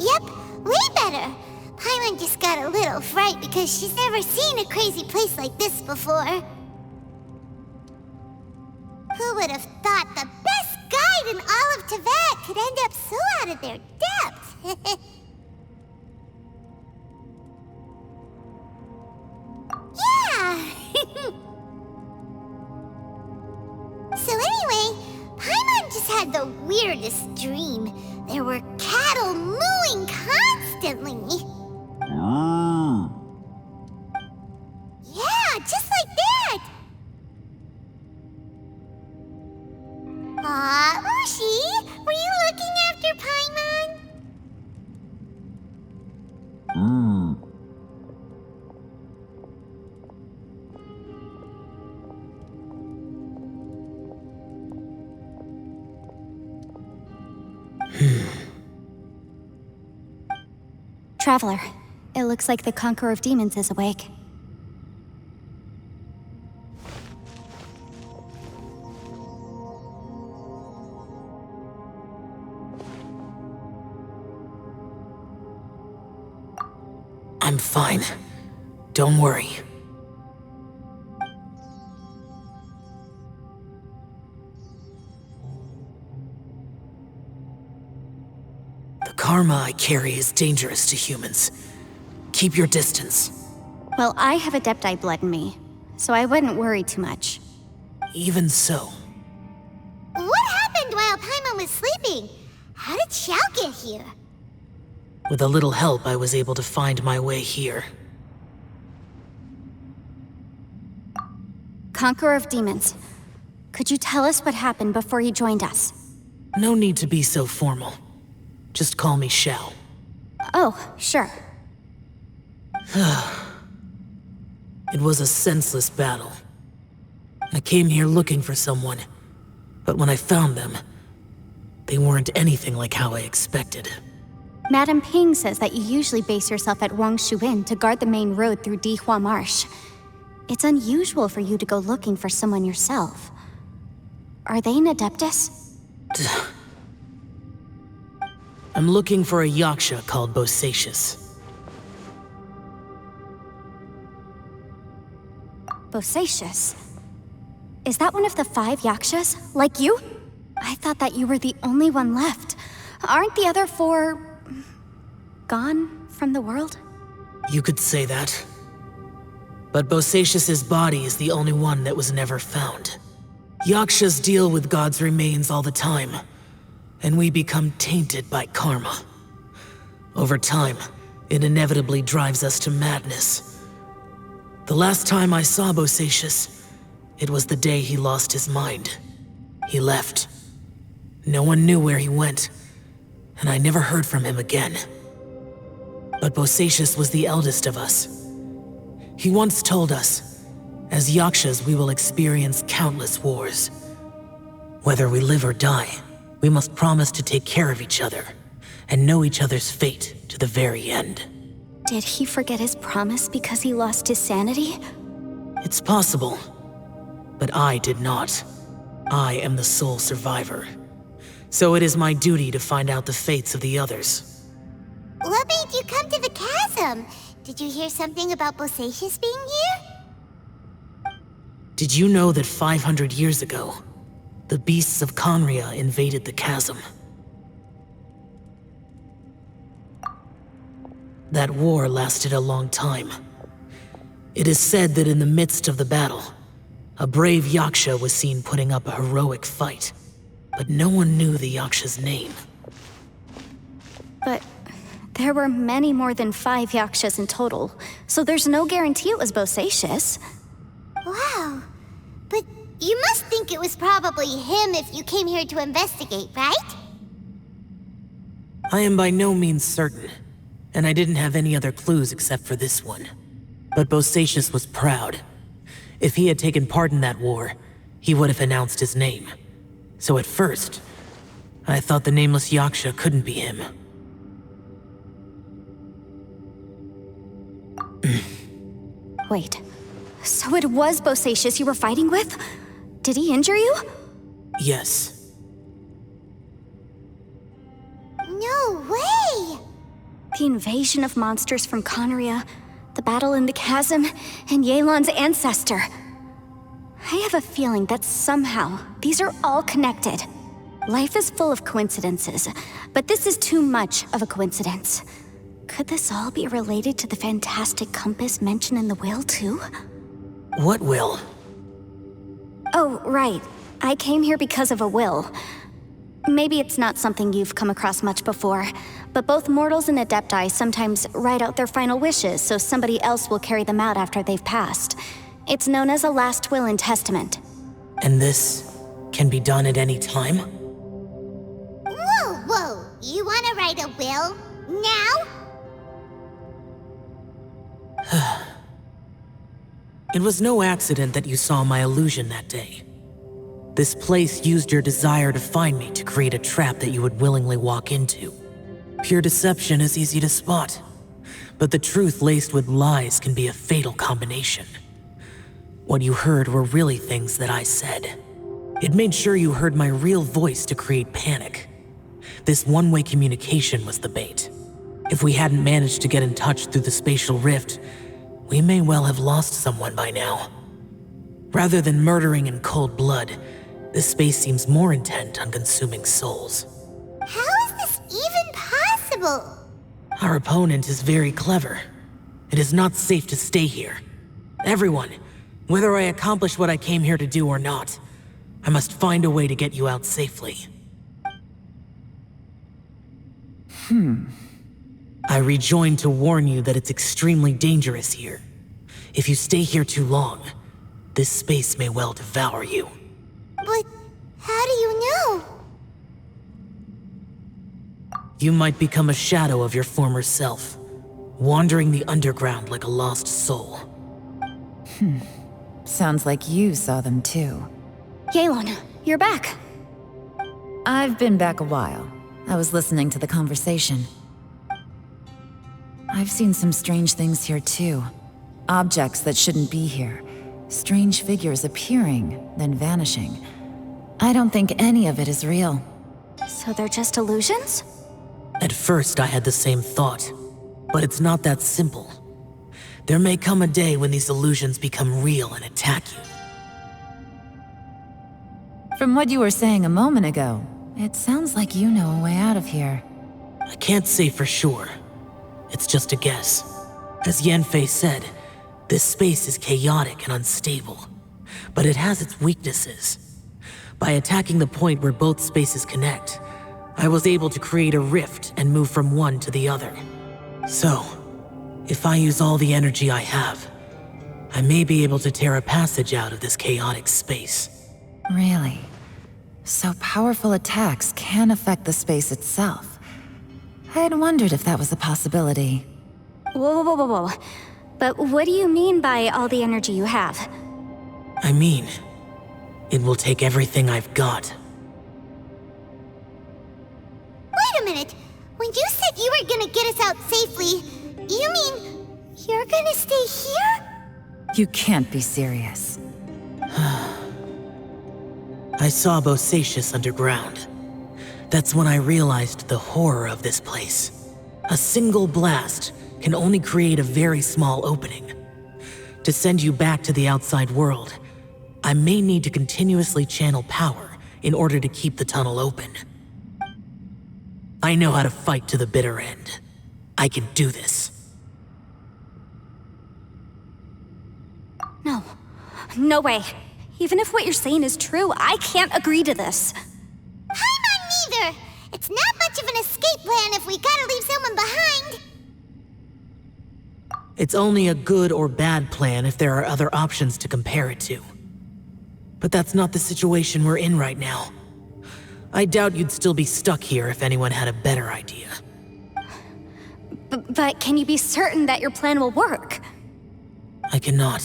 Yep, way better. Paimon just got a little fright because she's never seen a crazy place like this before. Who would have thought the best guide in all of Teyvat could end up so out of their depth? Yeah! So anyway, Paimon just had the weirdest dream. There were cattle mooing constantly. Yeah, just like that. Ushi, were you looking after Paimon? Traveler, it looks like the Conqueror of Demons is awake. I'm fine. Don't worry. The karma I carry is dangerous to humans. Keep your distance. Well, I have Adepti blood in me, so I wouldn't worry too much. Even so. What happened while Paimon was sleeping? How did Xiao get here? With a little help, I was able to find my way here. Conqueror of Demons, could you tell us what happened before you joined us? No need to be so formal. Just call me Xiao. Oh, sure. It was a senseless battle. I came here looking for someone, but when I found them, they weren't anything like how I expected. Madame Ping says that you usually base yourself at Wangshuin to guard the main road through Dihua Marsh. It's unusual for you to go looking for someone yourself. Are they an Adeptus? I'm looking for a Yaksha called Bosacius. Bosacius? Is that one of the 5 Yakshas, like you? I thought that you were the only one left. Aren't the other 4... gone from the world? You could say that. But Bosacius's body is the only one that was never found. Yakshas deal with God's remains all the time, and we become tainted by karma. Over time, it inevitably drives us to madness. The last time I saw Bosacius, it was the day he lost his mind. He left. No one knew where he went, and I never heard from him again. But Bosacius was the eldest of us. He once told us, as Yakshas we will experience countless wars. Whether we live or die, we must promise to take care of each other, and know each other's fate to the very end. Did he forget his promise because he lost his sanity? It's possible, but I did not. I am the sole survivor. So it is my duty to find out the fates of the others. What made you come to the chasm? Did you hear something about Bosacius being here? Did you know that 500 years ago, the beasts of Conria invaded the chasm? That war lasted a long time. It is said that in the midst of the battle, a brave Yaksha was seen putting up a heroic fight, but no one knew the Yaksha's name. But there were many more than 5 Yakshas in total, so there's no guarantee it was Bosacius. Wow. But you must think it was probably him if you came here to investigate, right? I am by no means certain, and I didn't have any other clues except for this one. But Bosacius was proud. If he had taken part in that war, he would have announced his name. So at first, I thought the nameless Yaksha couldn't be him. Wait, so it was Bosacius you were fighting with? Did he injure you? Yes. No way! The invasion of monsters from Conria, the battle in the chasm, and Yelan's ancestor. I have a feeling that somehow these are all connected. Life is full of coincidences, but this is too much of a coincidence. Could this all be related to the fantastic compass mentioned in the will, too? What will? Oh, right. I came here because of a will. Maybe it's not something you've come across much before, but both mortals and adepti sometimes write out their final wishes so somebody else will carry them out after they've passed. It's known as a last will and testament. And this can be done at any time? Whoa, whoa! You wanna write a will? Now? It was no accident that you saw my illusion that day. This place used your desire to find me to create a trap that you would willingly walk into. Pure deception is easy to spot, but the truth laced with lies can be a fatal combination. What you heard were really things that I said. It made sure you heard my real voice to create panic. This one-way communication was the bait. If we hadn't managed to get in touch through the spatial rift, we may well have lost someone by now. Rather than murdering in cold blood, this space seems more intent on consuming souls. How is this even possible? Our opponent is very clever. It is not safe to stay here. Everyone, whether I accomplish what I came here to do or not, I must find a way to get you out safely. I rejoined to warn you that it's extremely dangerous here. If you stay here too long, this space may well devour you. But how do you know? You might become a shadow of your former self, wandering the underground like a lost soul. Sounds like you saw them too. Yelan, you're back. I've been back a while. I was listening to the conversation. I've seen some strange things here too. Objects that shouldn't be here. Strange figures appearing, then vanishing. I don't think any of it is real. So they're just illusions? At first, I had the same thought, but it's not that simple. There may come a day when these illusions become real and attack you. From what you were saying a moment ago, it sounds like you know a way out of here. I can't say for sure. It's just a guess. As Yanfei said, this space is chaotic and unstable, but it has its weaknesses. By attacking the point where both spaces connect, I was able to create a rift and move from one to the other. So, if I use all the energy I have, I may be able to tear a passage out of this chaotic space. Really? So powerful attacks can affect the space itself. I had wondered if that was a possibility. Whoa, whoa, whoa, whoa, whoa. But what do you mean by all the energy you have? I mean, it will take everything I've got. Wait a minute! When you said you were gonna get us out safely, you mean you're gonna stay here? You can't be serious. I saw Bosacius underground. That's when I realized the horror of this place. A single blast can only create a very small opening. To send you back to the outside world, I may need to continuously channel power in order to keep the tunnel open. I know how to fight to the bitter end. I can do this. No. No way. Even if what you're saying is true, I can't agree to this. I'm not neither! It's not much of an escape plan if we gotta leave someone behind! It's only a good or bad plan if there are other options to compare it to. But that's not the situation we're in right now. I doubt you'd still be stuck here if anyone had a better idea. But can you be certain that your plan will work? I cannot.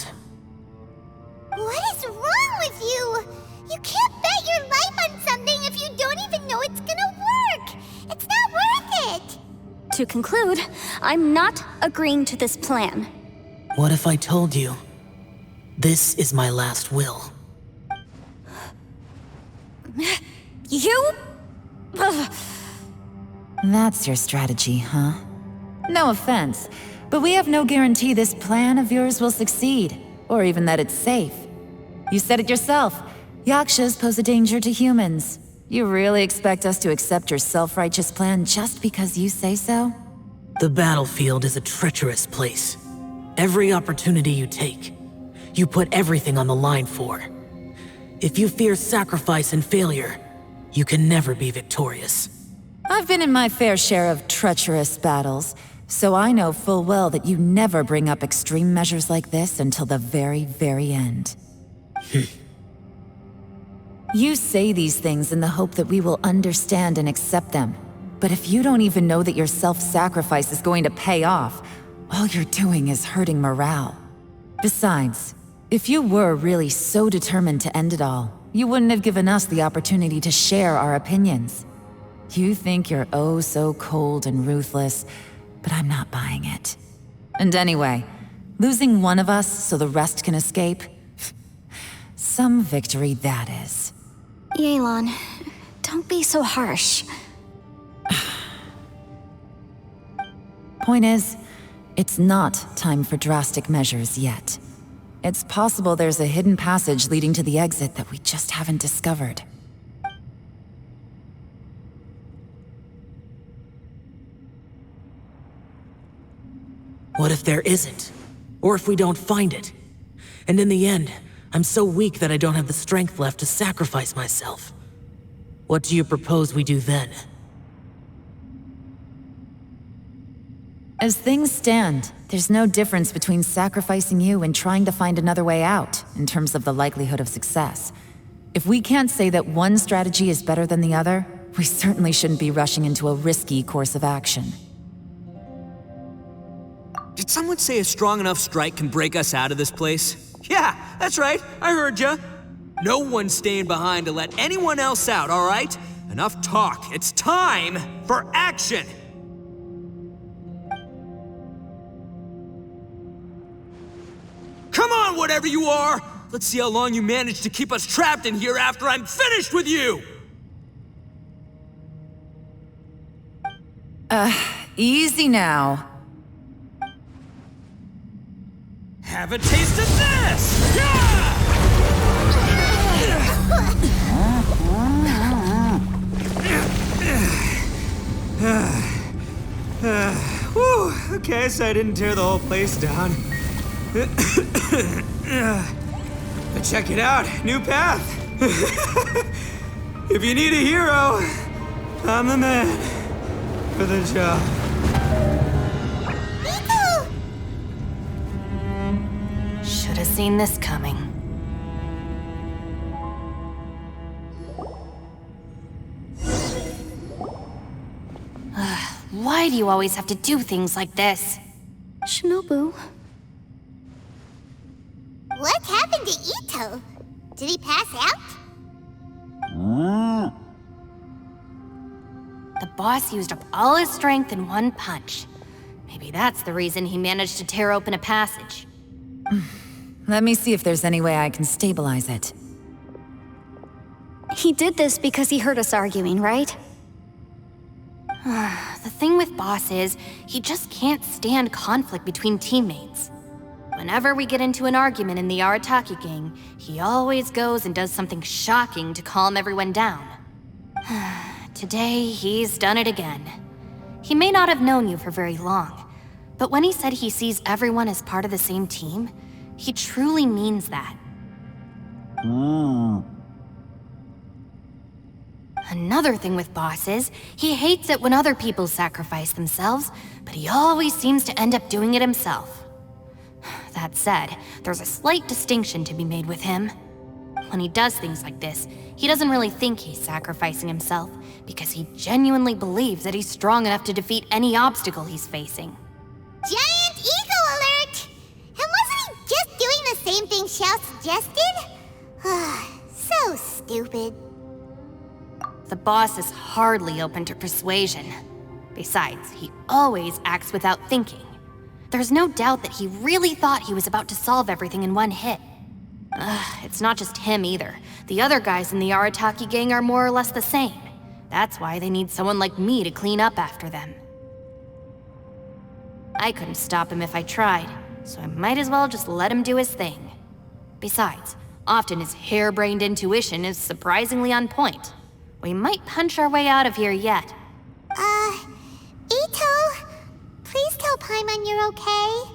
What is wrong with you? You can't bet your life on something if you don't even know it's gonna work! It's not worth it! To conclude, I'm not agreeing to this plan. What if I told you, this is my last will? You? Ugh. That's your strategy, huh? No offense, but we have no guarantee this plan of yours will succeed, or even that it's safe. You said it yourself. Yakshas pose a danger to humans. You really expect us to accept your self-righteous plan just because you say so? The battlefield is a treacherous place. Every opportunity you take, you put everything on the line for. If you fear sacrifice and failure, you can never be victorious. I've been in my fair share of treacherous battles, so I know full well that you never bring up extreme measures like this until the very, very end. You say these things in the hope that we will understand and accept them. But if you don't even know that your self-sacrifice is going to pay off, all you're doing is hurting morale. Besides, if you were really so determined to end it all, you wouldn't have given us the opportunity to share our opinions. You think you're oh so cold and ruthless, but I'm not buying it. And anyway, losing one of us so the rest can escape? Some victory that is. Yelan, don't be so harsh. Point is, it's not time for drastic measures yet. It's possible there's a hidden passage leading to the exit that we just haven't discovered. What if there isn't? Or if we don't find it? And in the end, I'm so weak that I don't have the strength left to sacrifice myself. What do you propose we do then? As things stand, there's no difference between sacrificing you and trying to find another way out, in terms of the likelihood of success. If we can't say that one strategy is better than the other, we certainly shouldn't be rushing into a risky course of action. Did someone say a strong enough strike can break us out of this place? Yeah, that's right, I heard ya. No one's staying behind to let anyone else out, all right? Enough talk, it's time for action! Come on, whatever you are! Let's see how long you manage to keep us trapped in here after I'm finished with you! Easy now. Have a taste of this! Yeah! Whew, okay, so I didn't tear the whole place down. But check it out, new path. If you need a hero, I'm the man for the job. Should have seen this coming. Why do you always have to do things like this? Shinobu. What happened to Ito? Did he pass out? The boss used up all his strength in one punch. Maybe that's the reason he managed to tear open a passage. Let me see if there's any way I can stabilize it. He did this because he heard us arguing, right? The thing with Boss is, he just can't stand conflict between teammates. Whenever we get into an argument in the Arataki gang, he always goes and does something shocking to calm everyone down. Today, he's done it again. He may not have known you for very long, but when he said he sees everyone as part of the same team, he truly means that. Another thing with Boss is, he hates it when other people sacrifice themselves, but he always seems to end up doing it himself. That said, there's a slight distinction to be made with him. When he does things like this, he doesn't really think he's sacrificing himself, because he genuinely believes that he's strong enough to defeat any obstacle he's facing. Giant ego alert! And wasn't he just doing the same thing Xiao suggested? So stupid. The boss is hardly open to persuasion. Besides, he always acts without thinking. There's no doubt that he really thought he was about to solve everything in one hit. It's not just him either. The other guys in the Arataki gang are more or less the same. That's why they need someone like me to clean up after them. I couldn't stop him if I tried, so I might as well just let him do his thing. Besides, often his harebrained intuition is surprisingly on point. We might punch our way out of here yet. Ito, please tell Paimon you're okay.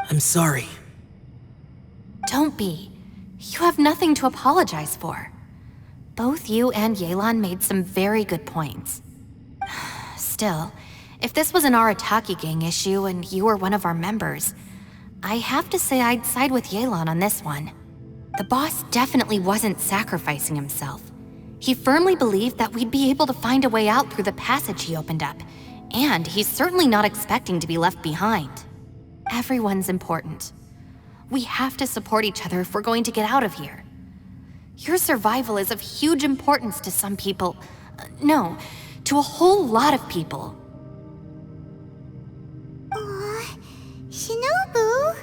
I'm sorry. Don't be. You have nothing to apologize for. Both you and Yelan made some very good points. Still, if this was an Arataki gang issue and you were one of our members, I have to say I'd side with Yelan on this one. The boss definitely wasn't sacrificing himself. He firmly believed that we'd be able to find a way out through the passage he opened up, and he's certainly not expecting to be left behind. Everyone's important. We have to support each other if we're going to get out of here. Your survival is of huge importance to some people. No, to a whole lot of people. Aw, Shinobu.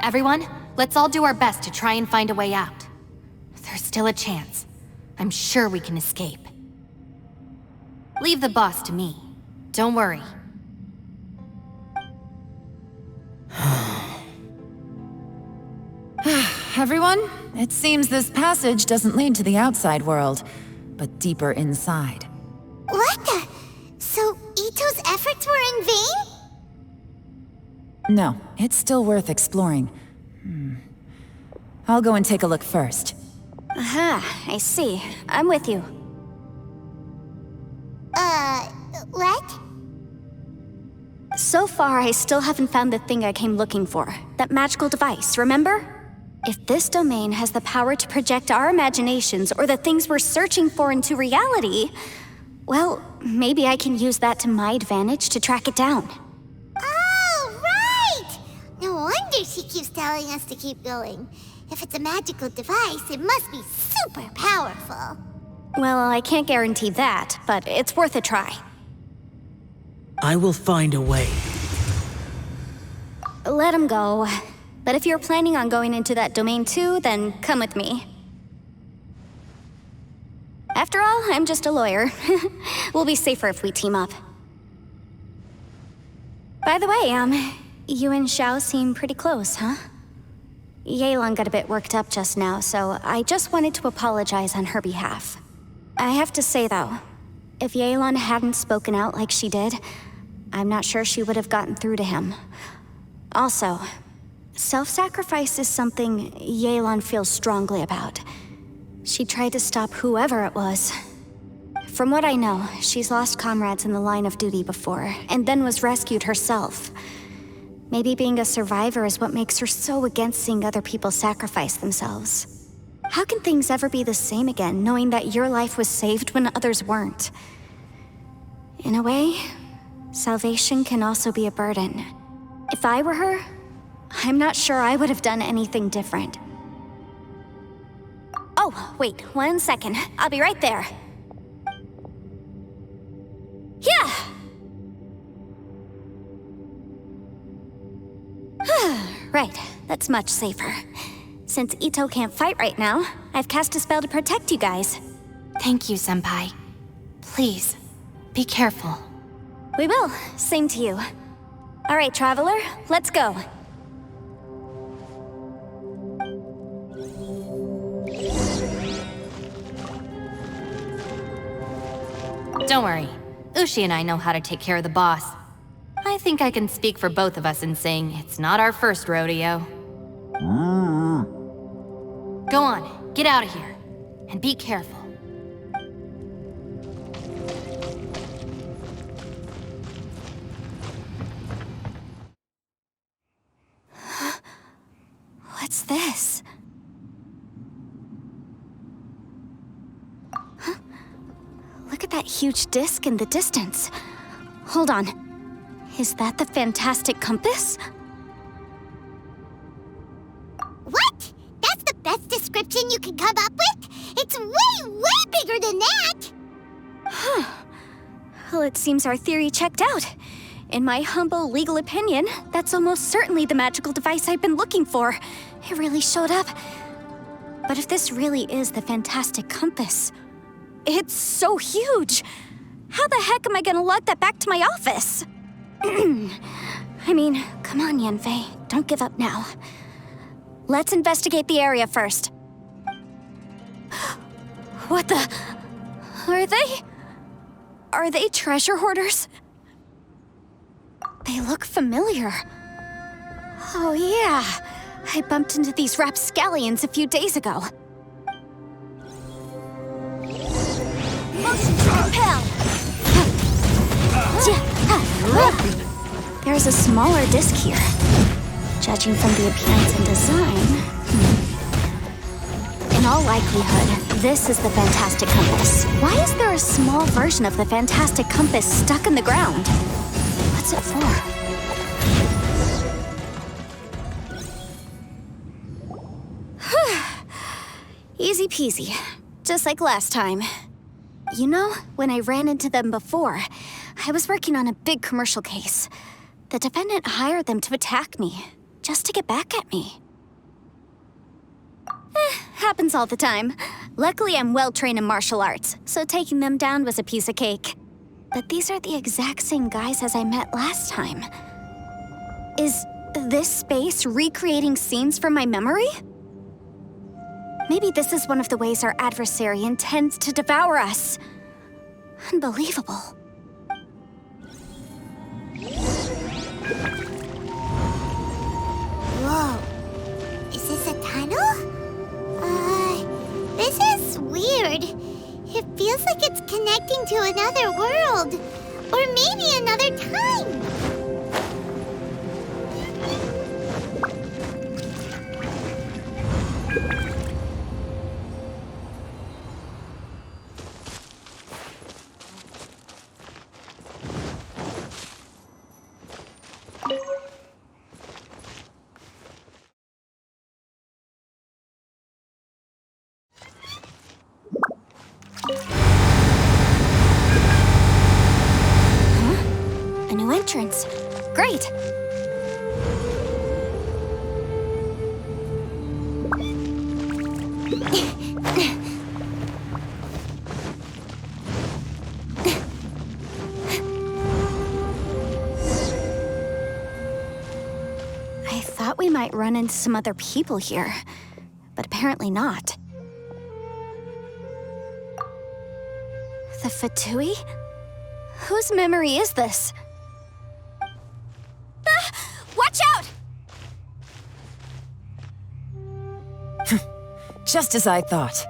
Everyone, let's all do our best to try and find a way out. There's still a chance. I'm sure we can escape. Leave the boss to me. Don't worry. Everyone, it seems this passage doesn't lead to the outside world, but deeper inside. What the? So Ito's efforts were in vain? No, it's still worth exploring. I'll go and take a look first. Aha, I see. I'm with you. What? So far, I still haven't found the thing I came looking for. That magical device, remember? If this domain has the power to project our imaginations or the things we're searching for into reality, well, maybe I can use that to my advantage to track it down. Oh, right! No wonder she keeps telling us to keep going. If it's a magical device, it must be super powerful. Well, I can't guarantee that, but it's worth a try. I will find a way. Let him go. But if you're planning on going into that domain too, then come with me. After all, I'm just a lawyer. We'll be safer if we team up. By the way, you and Xiao seem pretty close, huh? Yelan got a bit worked up just now, so I just wanted to apologize on her behalf. I have to say though, if Yelan hadn't spoken out like she did, I'm not sure she would have gotten through to him. Also, self-sacrifice is something Yelan feels strongly about. She tried to stop whoever it was. From what I know, she's lost comrades in the line of duty before, and then was rescued herself. Maybe being a survivor is what makes her so against seeing other people sacrifice themselves. How can things ever be the same again, knowing that your life was saved when others weren't? In a way, salvation can also be a burden. If I were her, I'm not sure I would have done anything different. Oh, wait, 1 second. I'll be right there. Yeah! Right, that's much safer. Since Ito can't fight right now, I've cast a spell to protect you guys. Thank you, Senpai. Please, be careful. We will. Same to you. All right, Traveler, let's go. Don't worry. Ushi and I know how to take care of the boss. I think I can speak for both of us in saying it's not our first rodeo. Go on, get out of here. And be careful. What's this? Huh? Look at that huge disc in the distance. Hold on. Is that the fantastic compass? What? That's the best description you can come up with? It's way, way bigger than that! Well, it seems our theory checked out. In my humble legal opinion, that's almost certainly the magical device I've been looking for. It really showed up. But if this really is the fantastic compass, it's so huge! How the heck am I gonna lug that back to my office? I mean, come on, Yanfei. Don't give up now. Let's investigate the area first. What the? Are they treasure hoarders? They look familiar. Oh yeah, I bumped into these rapscallions a few days ago. Motion to repel! There's a smaller disc here. Judging from the appearance and design... In all likelihood, this is the Fantastic Compass. Why is there a small version of the Fantastic Compass stuck in the ground? What's it for? Easy peasy. Just like last time. You know, when I ran into them before, I was working on a big commercial case. The defendant hired them to attack me, just to get back at me. Happens all the time. Luckily, I'm well-trained in martial arts, so taking them down was a piece of cake. But these are the exact same guys as I met last time. Is this space recreating scenes from my memory? Maybe this is one of the ways our adversary intends to devour us. Unbelievable. Whoa. Is this a tunnel? This is weird. It feels like it's connecting to another world. Or maybe another time. A new entrance. Great! I thought we might run into some other people here, but apparently not. The Fatui? Whose memory is this? Watch out! Just as I thought.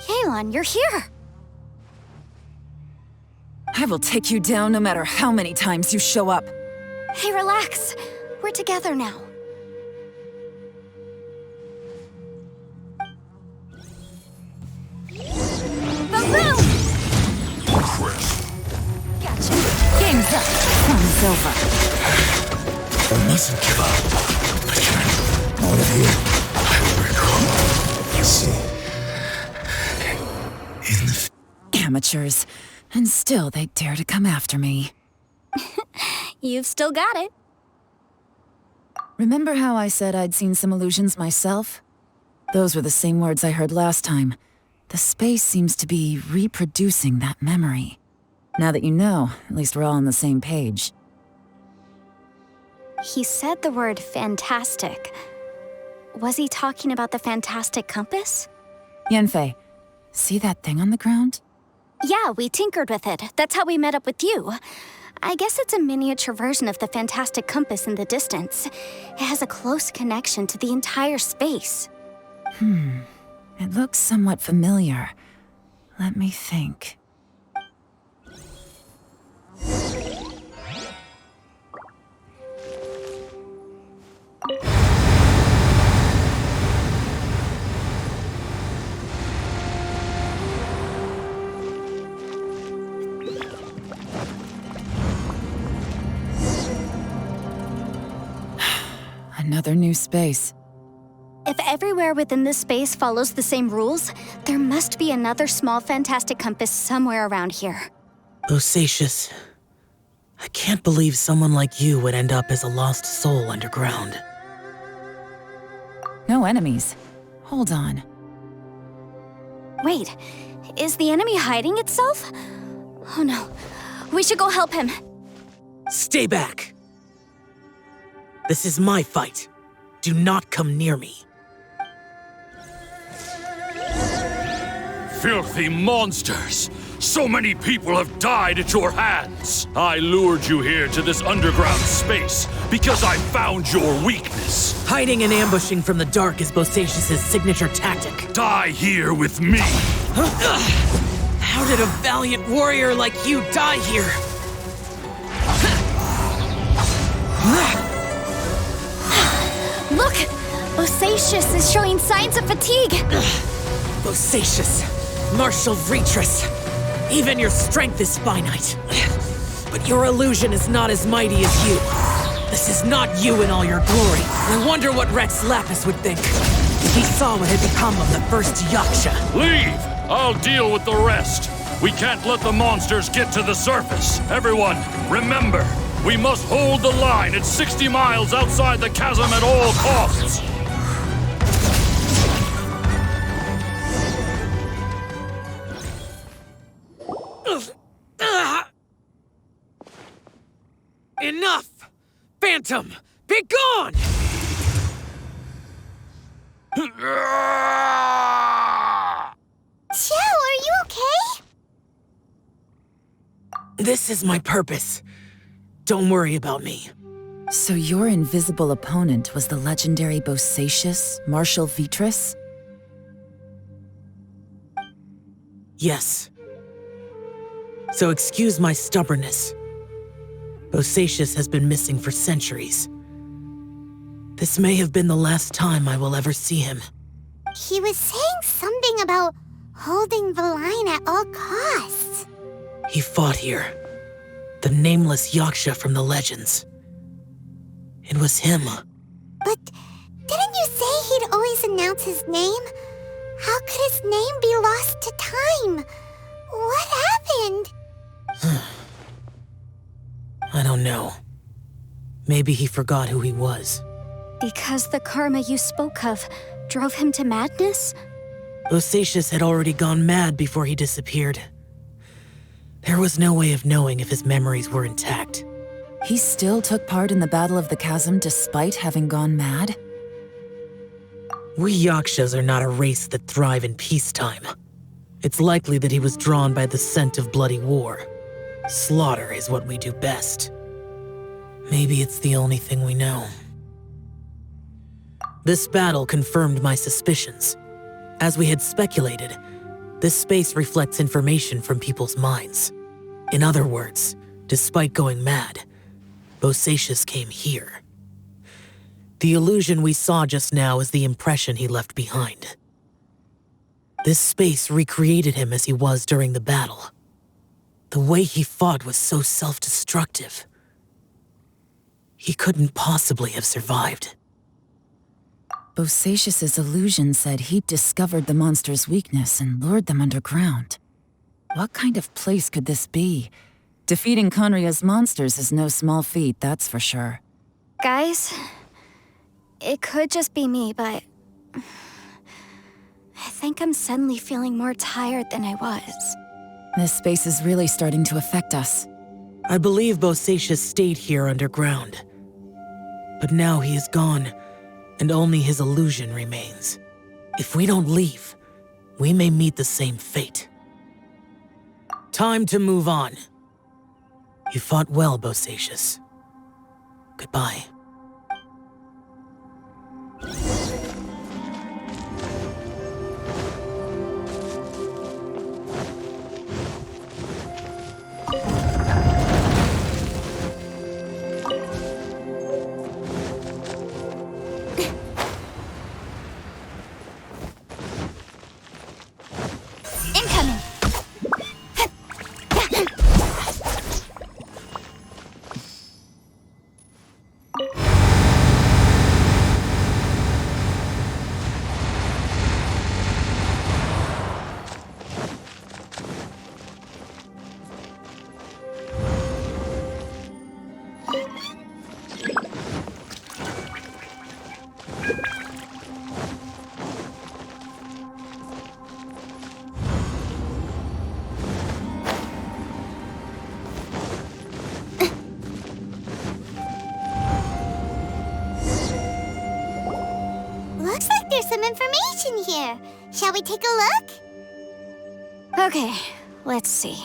Yelan, you're here! I will take you down no matter how many times you show up. Hey, relax. We're together now. Boom! Gotcha. Game's up. Fun's over. I mustn't give up. But you're out of here. I will recall. You see. In the Amateurs. And still they dare to come after me. You've still got it. Remember how I said I'd seen some illusions myself? Those were the same words I heard last time. The space seems to be reproducing that memory. Now that you know, at least we're all on the same page. He said the word fantastic. Was he talking about the Fantastic Compass? Yanfei, see that thing on the ground? Yeah, we tinkered with it. That's how we met up with you. I guess it's a miniature version of the Fantastic Compass in the distance. It has a close connection to the entire space. It looks somewhat familiar. Let me think. Another new space. If everywhere within this space follows the same rules, there must be another small Fantastic Compass somewhere around here. Bosacious. I can't believe someone like you would end up as a lost soul underground. No enemies. Hold on. Wait, is the enemy hiding itself? Oh no. We should go help him. Stay back. This is my fight. Do not come near me. Filthy monsters! So many people have died at your hands! I lured you here to this underground space because I found your weakness. Hiding and ambushing from the dark is Bosacius' signature tactic. Die here with me! How did a valiant warrior like you die here? Look! Bosacius is showing signs of fatigue. Bosacius, Martial Retris, even your strength is finite. But your illusion is not as mighty as you. This is not you in all your glory. I wonder what Rex Lapis would think. He saw what had become of the first Yaksha. Leave! I'll deal with the rest. We can't let the monsters get to the surface. Everyone, remember, we must hold the line at 60 miles outside the chasm at all costs. Enough! Phantom, be gone! Joe, are you okay? This is my purpose. Don't worry about me. So your invisible opponent was the legendary Bosacius, Martial Vitris? Yes. So excuse my stubbornness. Bosacius has been missing for centuries. This may have been the last time I will ever see him. He was saying something about holding the line at all costs. He fought here. The nameless Yaksha from the legends. It was him. But didn't you say he'd always announce his name? How could his name be lost to time? What happened? I don't know. Maybe he forgot who he was. Because the karma you spoke of drove him to madness? Bosacius had already gone mad before he disappeared. There was no way of knowing if his memories were intact. He still took part in the Battle of the Chasm despite having gone mad? We Yakshas are not a race that thrive in peacetime. It's likely that he was drawn by the scent of bloody war. Slaughter is what we do best. Maybe it's the only thing we know. This battle confirmed my suspicions. As we had speculated, this space reflects information from people's minds. In other words, despite going mad, Bosacius came here. The illusion we saw just now is the impression he left behind. This space recreated him as he was during the battle. The way he fought was so self-destructive. He couldn't possibly have survived. Bosacius's illusion said he'd discovered the monster's weakness and lured them underground. What kind of place could this be? Defeating Conria's monsters is no small feat, that's for sure. Guys, it could just be me, but I think I'm suddenly feeling more tired than I was. This space is really starting to affect us. I believe Bosacius stayed here underground. But now he is gone, and only his illusion remains. If we don't leave, we may meet the same fate. Time to move on. You fought well, Bosacius. Goodbye. Incoming! some information here. Shall we take a look? Okay, let's see.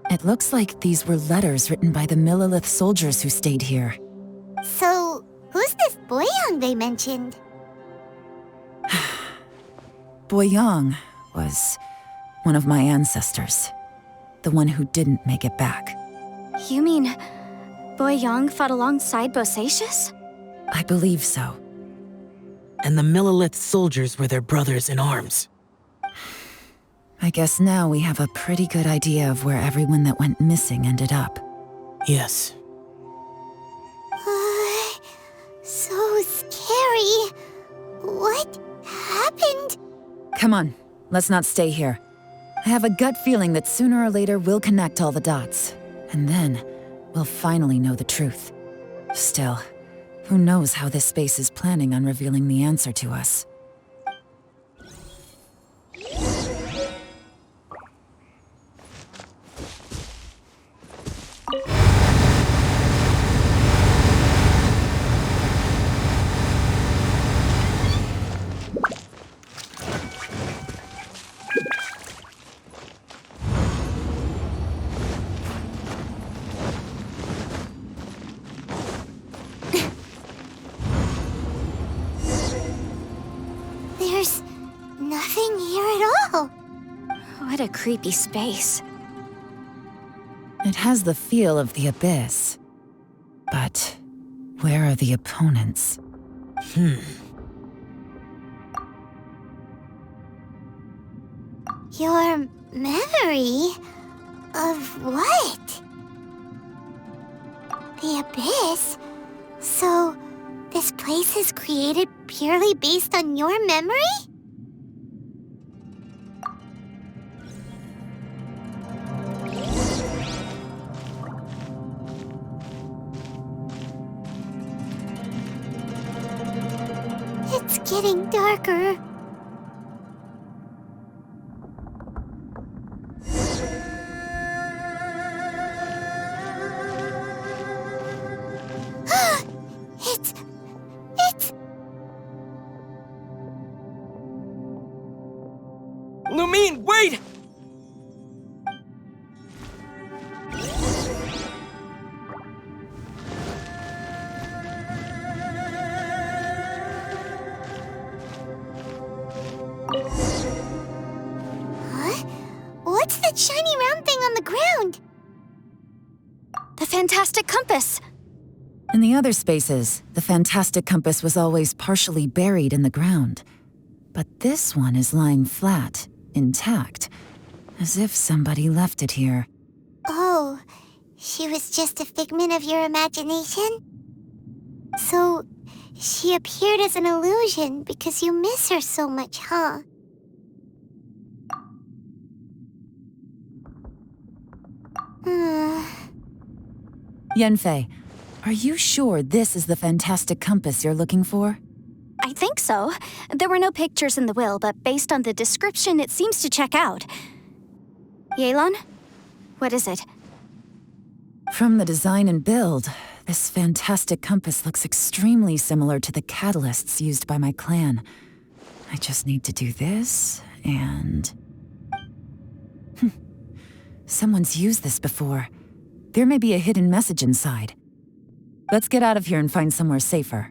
It looks like these were letters written by the Millelith soldiers who stayed here. So, who's this Boyang they mentioned? Boyang was one of my ancestors. The one who didn't make it back. You mean Boyang fought alongside Bosacius? I believe so. And the Millelith soldiers were their brothers in arms. I guess now we have a pretty good idea of where everyone that went missing ended up. Yes. So scary. What happened? Come on, let's not stay here. I have a gut feeling that sooner or later we'll connect all the dots. And then, we'll finally know the truth. Still, who knows how this space is planning on revealing the answer to us. There's nothing here at all. What a creepy space. It has the feel of the abyss. But where are the opponents? Your memory of what? The abyss? So, this place is created purely based on your memory? It's getting darker. It's... Lumine, wait! Huh? What's that shiny round thing on the ground? The fantastic compass! In the other spaces, the fantastic compass was always partially buried in the ground. But this one is lying flat, intact, as if somebody left it here. Oh, she was just a figment of your imagination? So, she appeared as an illusion because you miss her so much, huh? Yanfei, are you sure this is the fantastic compass you're looking for? I think so. There were no pictures in the will, but based on the description, it seems to check out. Yelan? What is it? From the design and build, this fantastic compass looks extremely similar to the catalysts used by my clan. I just need to do this, and... Someone's used this before. There may be a hidden message inside. Let's get out of here and find somewhere safer.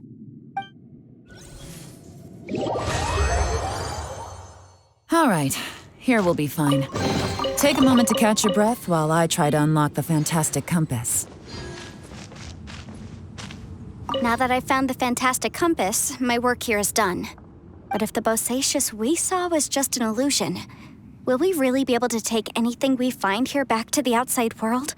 All right, here we'll be fine. Take a moment to catch your breath while I try to unlock the fantastic compass. Now that I've found the fantastic compass, my work here is done. But if the Bosacius we saw was just an illusion, will we really be able to take anything we find here back to the outside world?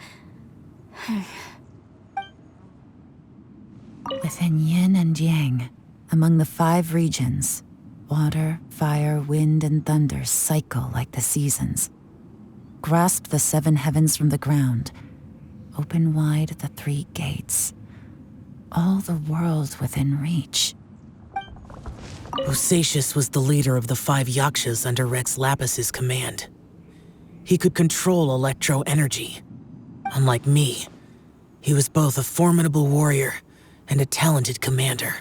Within yin and yang, among the 5 regions, water, fire, wind, and thunder cycle like the seasons. Grasp the 7 heavens from the ground. Open wide the 3 gates. All the world within reach. Bosacius was the leader of the 5 Yakshas under Rex Lapis's command. He could control electro energy. Unlike me, he was both a formidable warrior and a talented commander.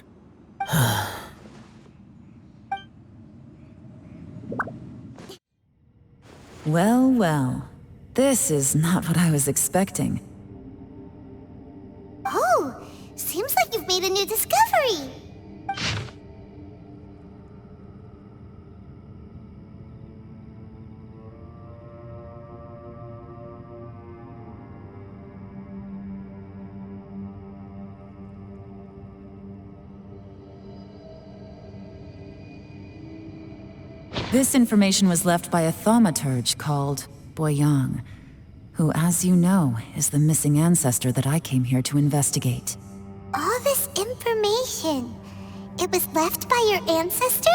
Well, well. This is not what I was expecting. Oh, seems like you've made a new discovery. This information was left by a thaumaturge called Boyang, who, as you know, is the missing ancestor that I came here to investigate. All this information, it was left by your ancestor?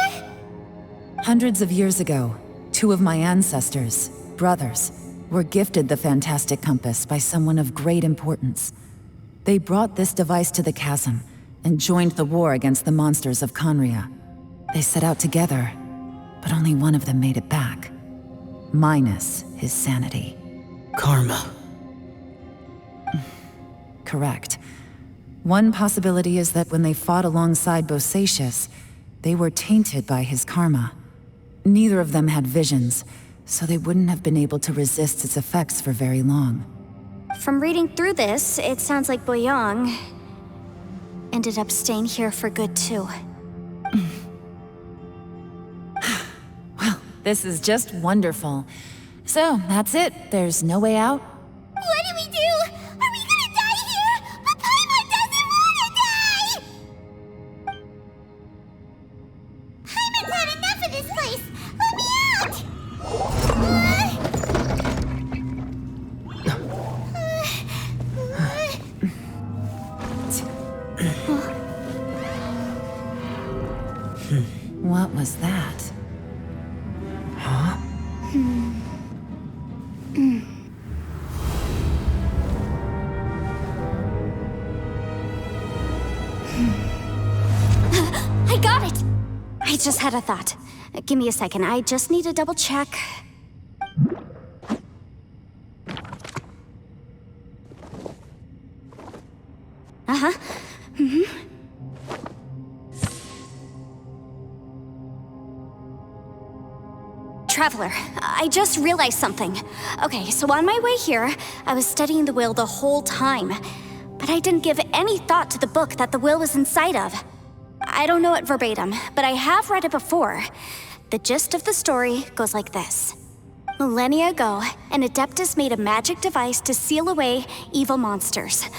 Hundreds of years ago, 2 of my ancestors, brothers, were gifted the fantastic compass by someone of great importance. They brought this device to the chasm and joined the war against the monsters of Conria. They set out together, but only one of them made it back. Minus his sanity. Karma. Correct. One possibility is that when they fought alongside Bosacius, they were tainted by his karma. Neither of them had visions, so they wouldn't have been able to resist its effects for very long. From reading through this, it sounds like Boyang ended up staying here for good too. Well, this is just wonderful. So, that's it. There's no way out? What do we do? Are we gonna die here? But Paimon doesn't wanna die! Paimon's had enough of this place! Let me out! What was that? Huh? I got it! I just had a thought. Give me a second, I just need to double check. Uh-huh. Traveler, I just realized something. Okay, so on my way here, I was studying the will the whole time. But I didn't give any thought to the book that the will was inside of. I don't know it verbatim, but I have read it before. The gist of the story goes like this. Millennia ago, an Adeptus made a magic device to seal away evil monsters.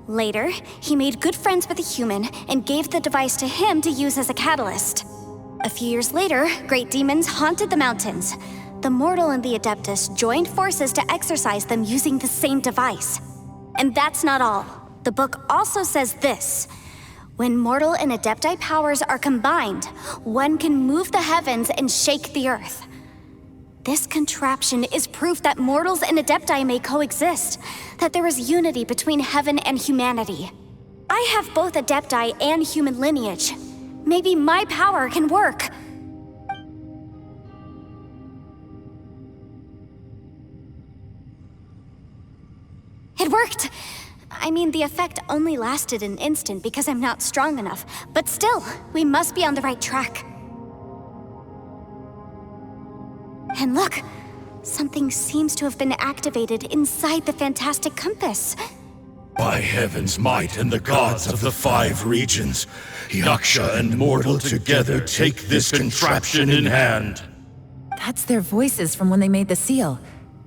Later, he made good friends with a human and gave the device to him to use as a catalyst. A few years later, great demons haunted the mountains. The mortal and the Adeptus joined forces to exorcise them using the same device. And that's not all. The book also says this. When mortal and Adepti powers are combined, one can move the heavens and shake the earth. This contraption is proof that mortals and Adepti may coexist, that there is unity between heaven and humanity. I have both Adepti and human lineage. Maybe my power can work. It worked! I mean, the effect only lasted an instant because I'm not strong enough, but still, we must be on the right track. And look, something seems to have been activated inside the fantastic compass. By heaven's might and the gods of the 5 regions, Yaksha and mortal together take this contraption in hand. That's their voices from when they made the seal.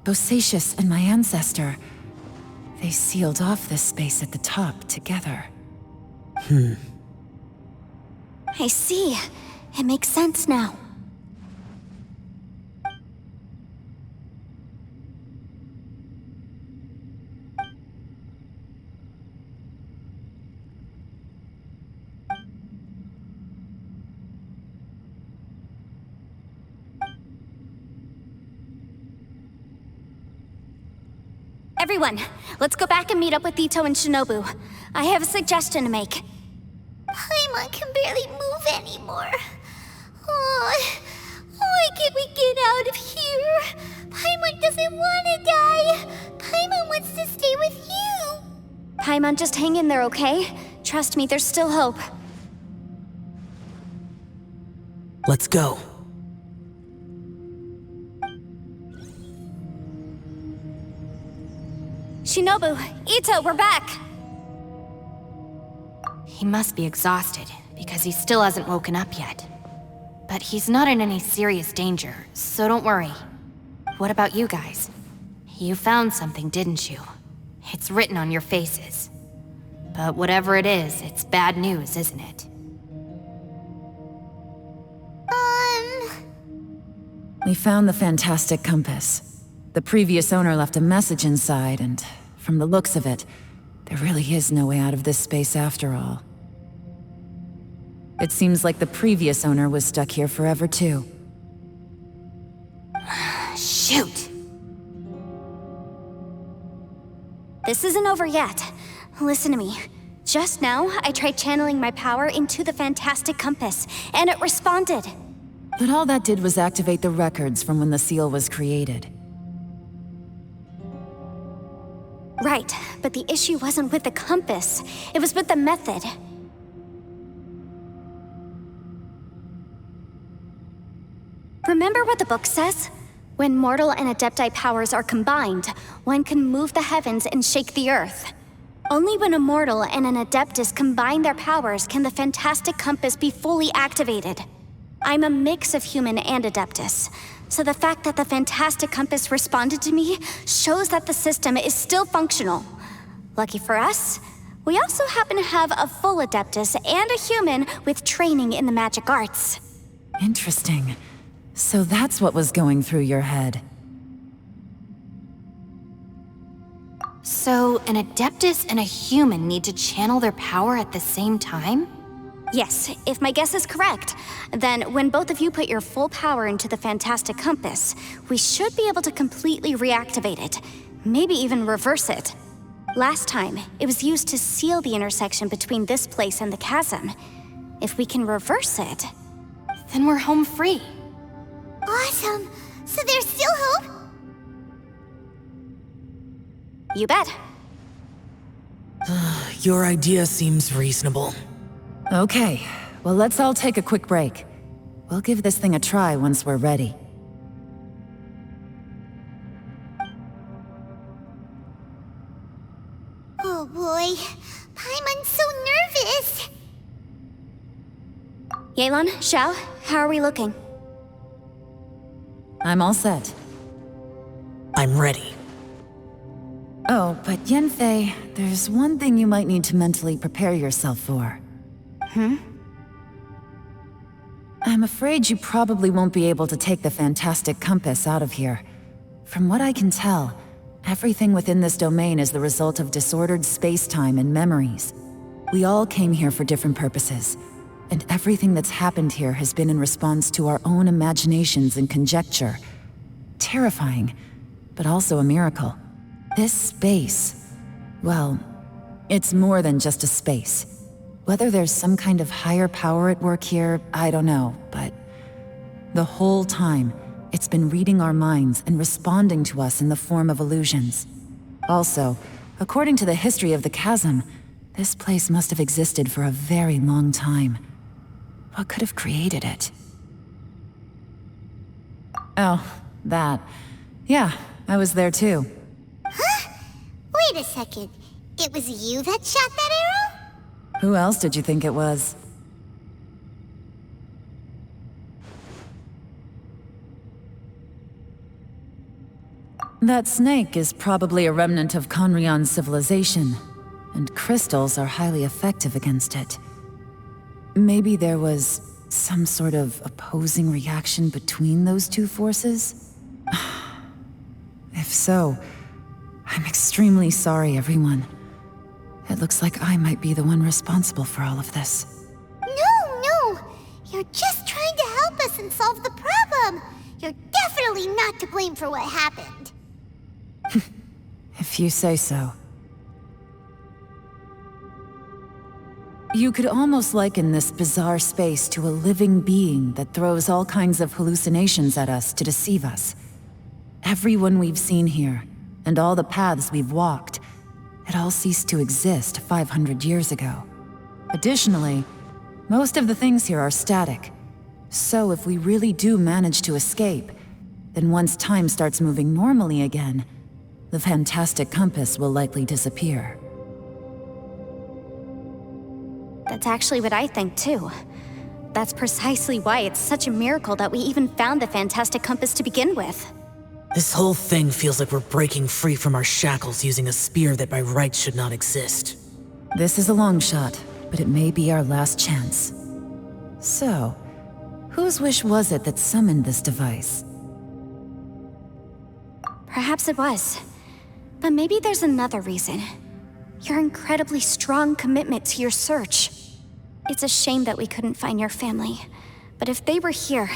Bosacius and my ancestor. They sealed off this space at the top together. I see. It makes sense now. Everyone, let's go back and meet up with Ito and Shinobu. I have a suggestion to make. Paimon can barely move anymore. Why can't we get out of here? Paimon doesn't want to die. Paimon wants to stay with you. Paimon, just hang in there, okay? Trust me, there's still hope. Let's go. Shinobu, Ito, we're back! He must be exhausted, because he still hasn't woken up yet. But he's not in any serious danger, so don't worry. What about you guys? You found something, didn't you? It's written on your faces. But whatever it is, it's bad news, isn't it? We found the fantastic compass. The previous owner left a message inside, and from the looks of it, there really is no way out of this space after all. It seems like the previous owner was stuck here forever too. Shoot! This isn't over yet. Listen to me. Just now, I tried channeling my power into the fantastic compass, and it responded. But all that did was activate the records from when the seal was created. Right, but the issue wasn't with the compass. It was with the method. Remember what the book says? When mortal and adepti powers are combined, one can move the heavens and shake the earth. Only when a mortal and an adeptus combine their powers can the fantastic compass be fully activated. I'm a mix of human and adeptus, so the fact that the fantastic compass responded to me shows that the system is still functional. Lucky for us, we also happen to have a full adeptus and a human with training in the magic arts. Interesting. So that's what was going through your head. So, an adeptus and a human need to channel their power at the same time? Yes, if my guess is correct, then when both of you put your full power into the fantastic compass, we should be able to completely reactivate it, maybe even reverse it. Last time, it was used to seal the intersection between this place and the chasm. If we can reverse it, Then we're home free. Awesome. So there's still hope? you bet. Your idea seems reasonable. Okay, well let's all take a quick break. We'll give this thing a try once we're ready. Oh boy. Paimon's so nervous. Yelan, Xiao, how are we looking? I'm all set. I'm ready. Oh, but Yanfei, there's one thing you might need to mentally prepare yourself for. I'm afraid you probably won't be able to take the fantastic compass out of here. From what I can tell, everything within this domain is the result of disordered space-time and memories. We all came here for different purposes, and everything that's happened here has been in response to our own imaginations and conjecture. Terrifying, but also a miracle. This space, well, it's more than just a space. Whether there's some kind of higher power at work here, I don't know, but the whole time, it's been reading our minds and responding to us in the form of illusions. Also, according to the history of the chasm, this place must have existed for a very long time. What could have created it? Oh, that. Yeah, I was there too. Wait a second. It was you that shot that arrow? Who else did you think it was? That snake is probably a remnant of Conrion's civilization, and crystals are highly effective against it. Maybe there was some sort of opposing reaction between those two forces? If so, I'm extremely sorry, everyone. It looks like I might be the one responsible for all of this. No. You're just trying to help us and solve the problem. You're definitely not to blame for what happened. If you say so. You could almost liken this bizarre space to a living being that throws all kinds of hallucinations at us to deceive us. Everyone we've seen here, and all the paths we've walked, it all ceased to exist 500 years ago. Additionally, most of the things here are static. So if we really do manage to escape, then once time starts moving normally again, the fantastic compass will likely disappear. That's actually what I think too. That's precisely why it's such a miracle that we even found the fantastic compass to begin with. This whole thing feels like we're breaking free from our shackles using a spear that by rights should not exist. This is a long shot, but it may be our last chance. So, whose wish was it that summoned this device? Perhaps it was. But maybe there's another reason. Your incredibly strong commitment to your search. It's a shame that we couldn't find your family. But if they were here,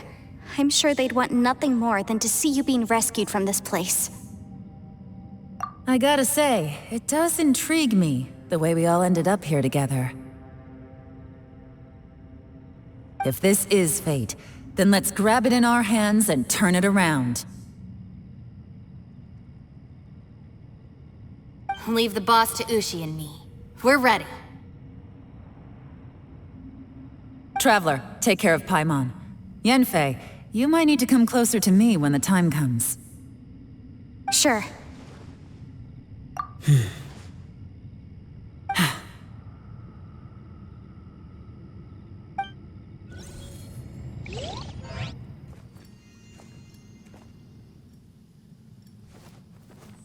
I'm sure they'd want nothing more than to see you being rescued from this place. I gotta say, it does intrigue me, the way we all ended up here together. If this is fate, then let's grab it in our hands and turn it around. Leave the boss to Ushi and me. We're ready. Traveler, take care of Paimon. Yanfei, you might need to come closer to me when the time comes. Sure.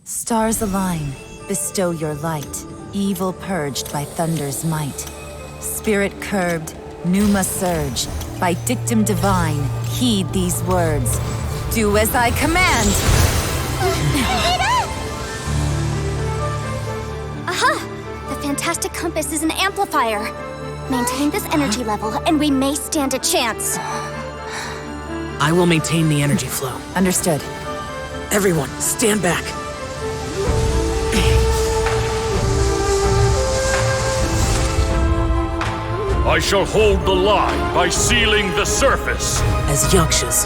Stars align, bestow your light, evil purged by thunder's might. Spirit curbed, pneuma surge, by dictum divine, heed these words. Do as I command! Aha! The fantastic compass is an amplifier. Maintain this energy level, and we may stand a chance. I will maintain the energy flow. Understood. Everyone, stand back. I shall hold the line by sealing the surface. As Yakshas,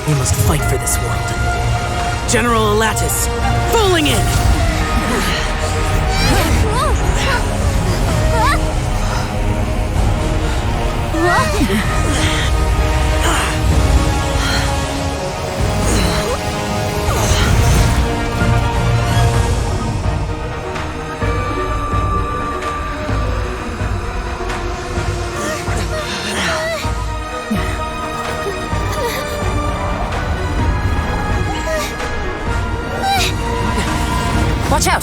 we must fight for this world. General Alatus, falling in! Watch out!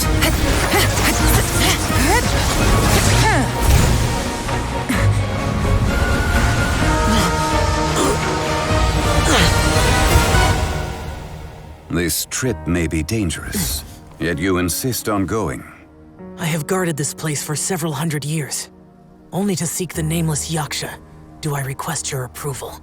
This trip may be dangerous, yet you insist on going. I have guarded this place for several hundred years. Only to seek the nameless Yaksha do I request your approval.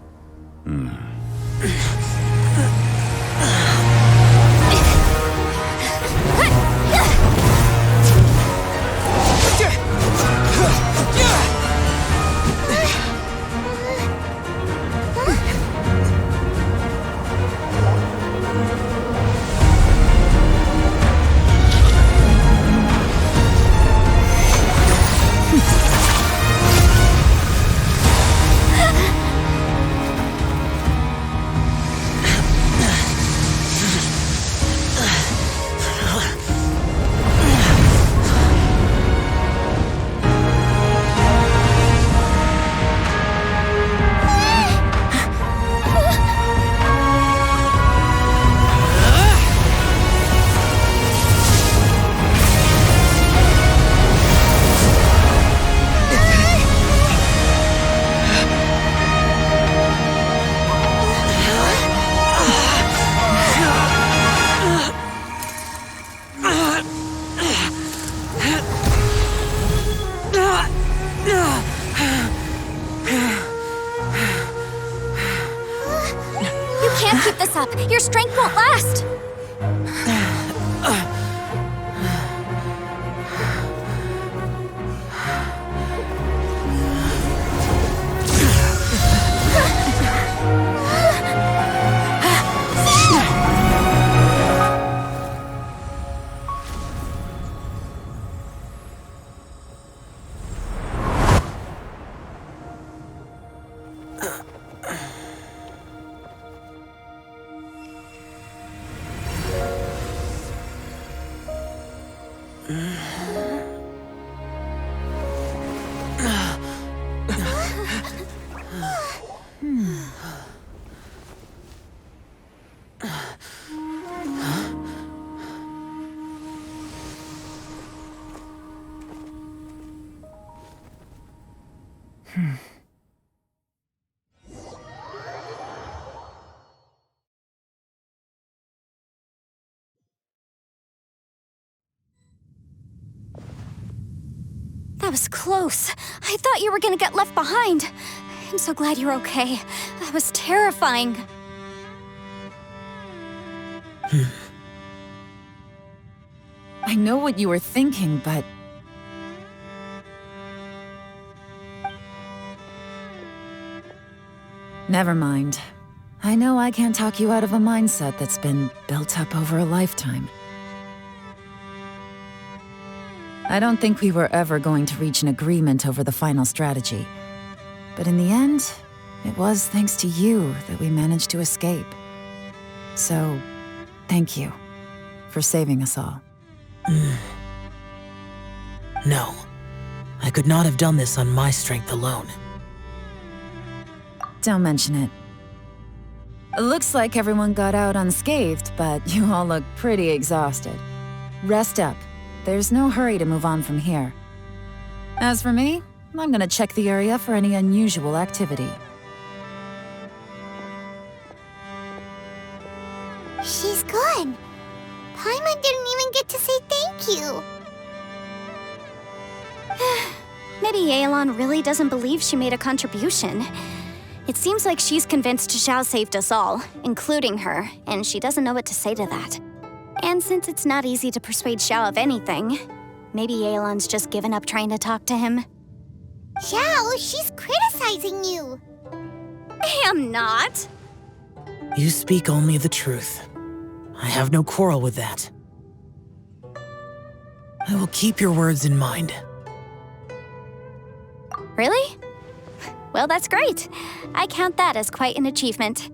Keep this up. Your strength won't last. That was close. I thought you were gonna get left behind. I'm so glad you're okay. That was terrifying. I know what you were thinking, but... Never mind. I know I can't talk you out of a mindset that's been built up over a lifetime. I don't think we were ever going to reach an agreement over the final strategy. But in the end, it was thanks to you that we managed to escape. So, thank you for saving us all. No. I could not have done this on my strength alone. Don't mention it. It looks like everyone got out unscathed, but you all look pretty exhausted. Rest up. There's no hurry to move on from here. As for me, I'm gonna check the area for any unusual activity. She's gone. Paimon didn't even get to say thank you. Maybe Yelan really doesn't believe she made a contribution. It seems like she's convinced Xiao saved us all, including her, and she doesn't know what to say to that. And since it's not easy to persuade Xiao of anything, maybe Yelan's just given up trying to talk to him. Xiao, she's criticizing you. I am not. You speak only the truth. I have no quarrel with that. I will keep your words in mind. Really? Well, that's great. I count that as quite an achievement.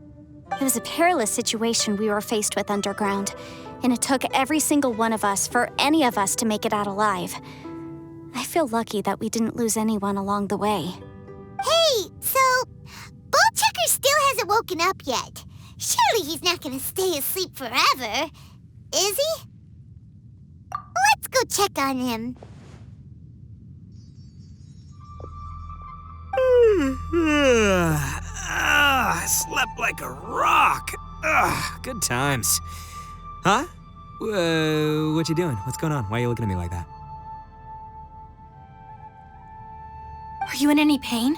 It was a perilous situation we were faced with underground, and it took every single one of us for any of us to make it out alive. I feel lucky that we didn't lose anyone along the way. Hey, so Ballchecker still hasn't woken up yet. Surely he's not gonna stay asleep forever, is he? Let's go check on him. I slept like a rock. Good times. Huh? What you doing? What's going on? Why are you looking at me like that? Are you in any pain?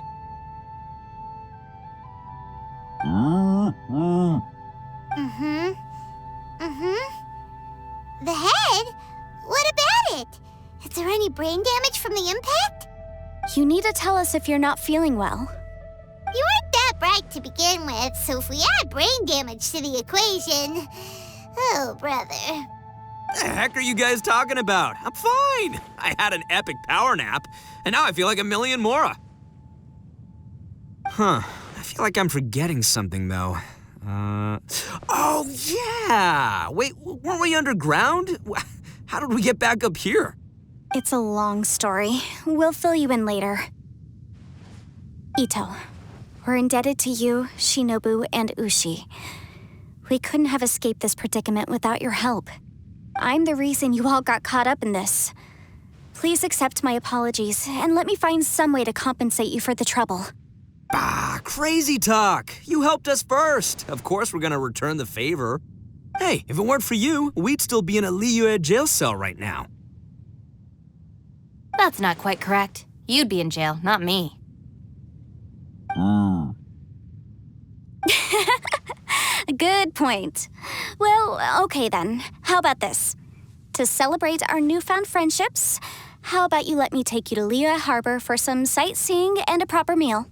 The head? What about it? Is there any brain damage from the impact? You need to tell us if you're not feeling well. You weren't that bright to begin with, so if we add brain damage to the equation... Oh, brother. The heck are you guys talking about? I'm fine. I had an epic power nap, and now I feel like a million more. Huh. I feel like I'm forgetting something, though. Oh, yeah! Wait, weren't we underground? How did we get back up here? It's a long story. We'll fill you in later. Ito, we're indebted to you, Shinobu, and Ushi. We couldn't have escaped this predicament without your help. I'm the reason you all got caught up in this. Please accept my apologies, and let me find some way to compensate you for the trouble. Ah, crazy talk. You helped us first. Of course we're gonna return the favor. Hey, if it weren't for you, we'd still be in a Liyue jail cell right now. That's not quite correct. You'd be in jail, not me. Good point. Well, okay then. How about this? To celebrate our newfound friendships, how about you let me take you to Liyue Harbor for some sightseeing and a proper meal?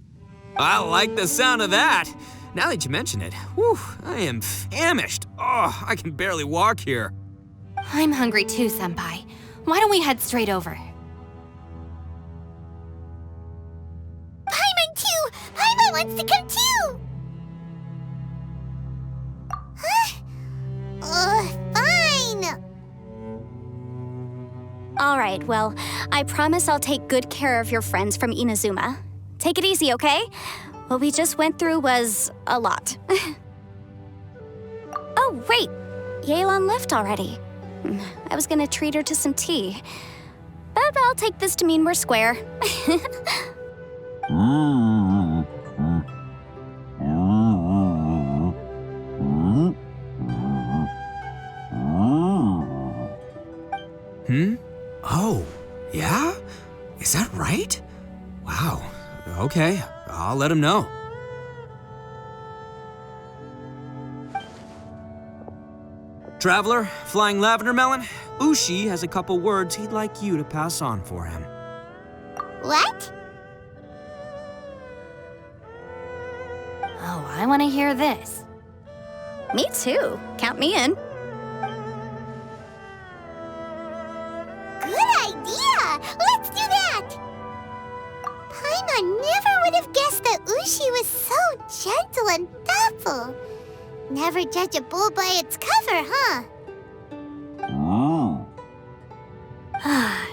I like the sound of that. Now that you mention it, whew, I am famished. Oh, I can barely walk here. I'm hungry too, Senpai. Why don't we head straight over? Paimon too! Paimon wants to come too! Huh? Fine! All right, well, I promise I'll take good care of your friends from Inazuma. Take it easy, okay? What we just went through was a lot. Oh, wait! Yelan left already. I was gonna treat her to some tea. But I'll take this to mean we're square. Oh, yeah? Is that right? Wow. Okay, I'll let him know. Traveler, Flying Lavender Melon, Ushi has a couple words he'd like you to pass on for him. What? Oh, I want to hear this. Me too. Count me in. Good idea! Let's do that! Paimon never would have guessed that Ushi was so gentle and thoughtful. Never judge a bull by its cover, huh?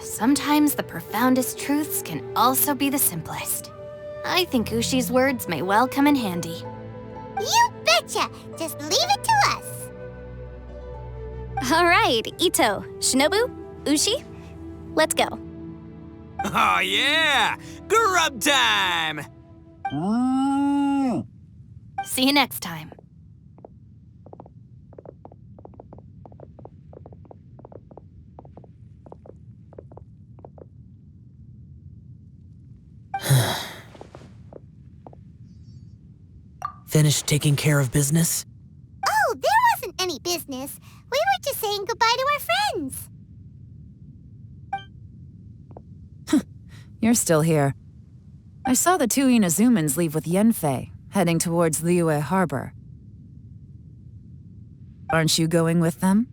Sometimes the profoundest truths can also be the simplest. I think Ushi's words may well come in handy. You betcha! Just leave it to us. All right, Ito, Shinobu, Ushi, let's go. Oh yeah! Grub time! See you next time. Finished taking care of business? Oh, there wasn't any business. We were just saying goodbye to our friends. You're still here. I saw the two Inazumans leave with Yenfei, heading towards Liyue Harbor. Aren't you going with them?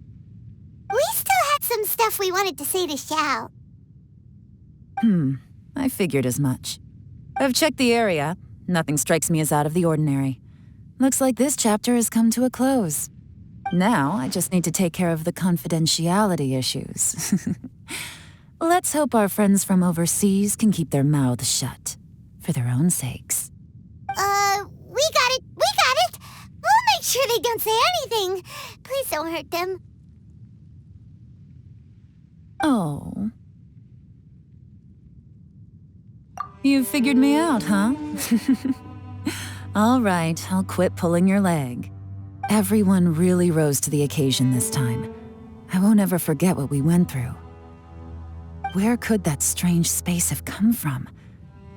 We still had some stuff we wanted to say to Xiao. I figured as much. I've checked the area. Nothing strikes me as out of the ordinary. Looks like this chapter has come to a close. Now, I just need to take care of the confidentiality issues. Let's hope our friends from overseas can keep their mouths shut. For their own sakes. We got it! We got it! We'll make sure they don't say anything. Please don't hurt them. Oh. You figured me out, huh? All right, I'll quit pulling your leg. Everyone really rose to the occasion this time. I won't ever forget what we went through. Where could that strange space have come from?